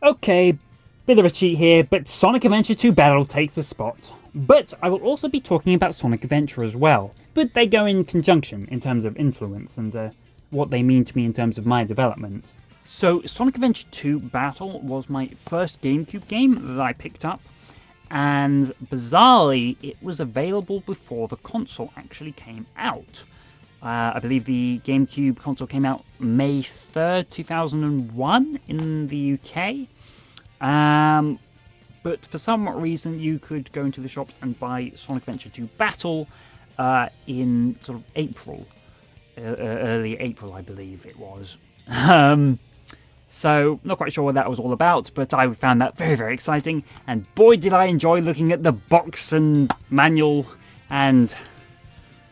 Okay, bit of a cheat here, but Sonic Adventure 2 Battle takes the spot. But I will also be talking about Sonic Adventure as well. But they go in conjunction in terms of influence and what they mean to me in terms of my development. So Sonic Adventure 2 Battle was my first GameCube game that I picked up. And bizarrely, it was available before the console actually came out. I believe the GameCube console came out May 3rd, 2001 in the UK. But for some reason, you could go into the shops and buy Sonic Adventure 2 Battle in sort of April. Early April, I believe it was. So, not quite sure what that was all about, but I found that very, very exciting. And boy, did I enjoy looking at the box and manual and...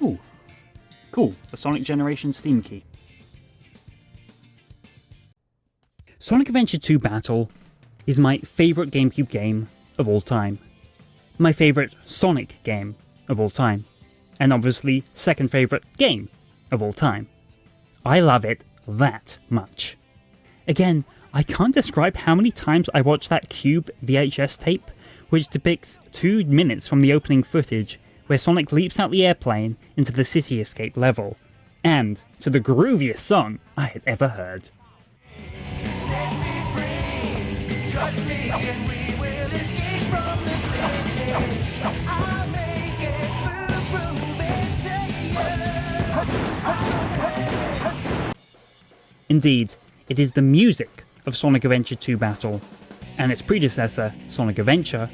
Ooh. Cool, the Sonic Generation Steam key. Sonic Adventure 2 Battle is my favourite GameCube game of all time. My favourite Sonic game of all time. And obviously, second favourite game of all time. I love it that much. Again, I can't describe how many times I watched that Cube VHS tape, which depicts 2 minutes from the opening footage where Sonic leaps out the airplane into the city escape level, and to the grooviest song I had ever heard. Indeed, it is the music of Sonic Adventure 2 Battle, and its predecessor, Sonic Adventure,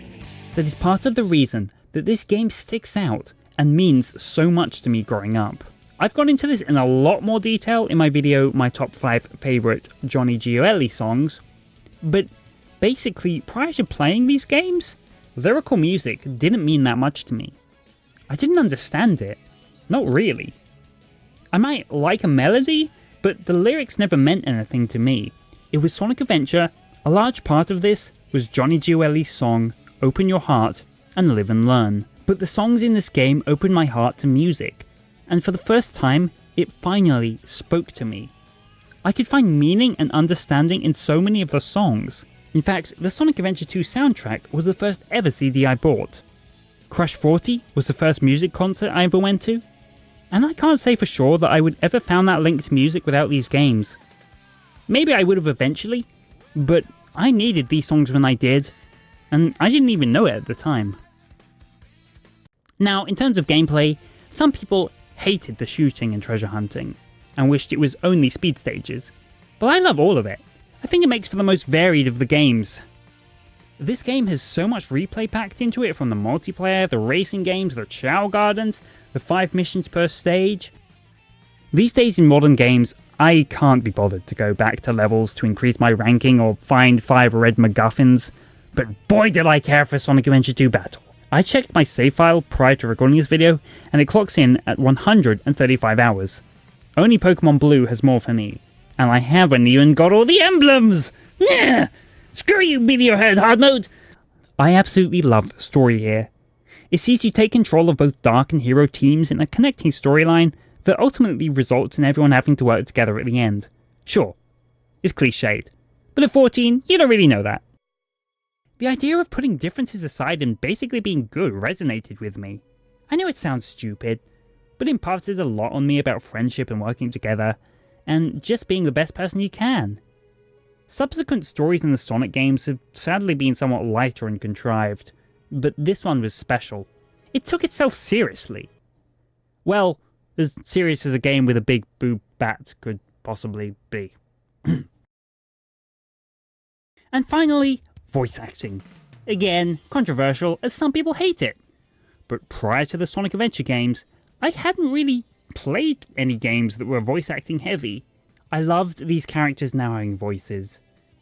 that is part of the reason that this game sticks out and means so much to me growing up. I've gone into this in a lot more detail in my video, my top 5 favourite Johnny Gioeli songs, but basically, prior to playing these games, lyrical music didn't mean that much to me. I didn't understand it. Not really. I might like a melody, but the lyrics never meant anything to me. It was Sonic Adventure. A large part of this was Johnny Gioeli's song, Open Your Heart and Live and Learn. But the songs in this game opened my heart to music, and for the first time, it finally spoke to me. I could find meaning and understanding in so many of the songs. In fact, the Sonic Adventure 2 soundtrack was the first ever CD I bought. Crush 40 was the first music concert I ever went to, and I can't say for sure that I would ever found that link to music without these games. Maybe I would have eventually, but I needed these songs when I did, and I didn't even know it at the time. Now, in terms of gameplay, some people hated the shooting and treasure hunting, and wished it was only speed stages, but I love all of it. I think it makes for the most varied of the games. This game has so much replay packed into it, from the multiplayer, the racing games, the Chow Gardens, the 5 missions per stage. These days in modern games, I can't be bothered to go back to levels to increase my ranking or find 5 red MacGuffins, but boy did I care for Sonic Adventure 2 Battle. I checked my save file prior to recording this video, and it clocks in at 135 hours. Only Pokemon Blue has more for me, and I haven't even got all the emblems! Yeah! Screw you, Meteor Head Hard Mode! I absolutely love the story here. It sees you take control of both Dark and Hero teams in a connecting storyline that ultimately results in everyone having to work together at the end. Sure, it's cliched, but at 14, you don't really know that. The idea of putting differences aside and basically being good resonated with me. I know it sounds stupid, but it imparted a lot on me about friendship and working together, and just being the best person you can. Subsequent stories in the Sonic games have sadly been somewhat lighter and contrived, but this one was special. It took itself seriously. Well, as serious as a game with a big boob bat could possibly be. And finally, voice acting. Again, controversial, as some people hate it. But prior to the Sonic Adventure games, I hadn't really played any games that were voice acting heavy. I loved these characters now having voices,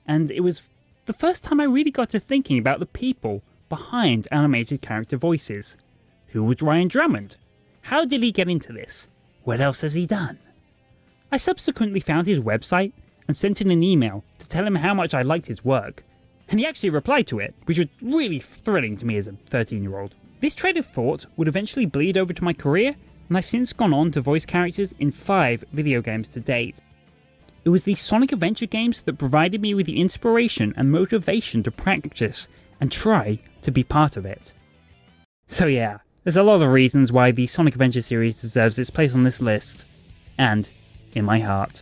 and it was the first time I really got to thinking about the people behind animated character voices. Who was Ryan Drummond? How did he get into this? What else has he done? I subsequently found his website and sent in an email to tell him how much I liked his work, and he actually replied to it, which was really thrilling to me as a 13-year-old. This train of thought would eventually bleed over to my career, and I've since gone on to voice characters in 5 video games to date. It It was these Sonic Adventure games that provided me with the inspiration and motivation to practice and try to be part of it. So yeah, there's a lot of reasons why the Sonic Adventure series deserves its place on this list, and in my heart.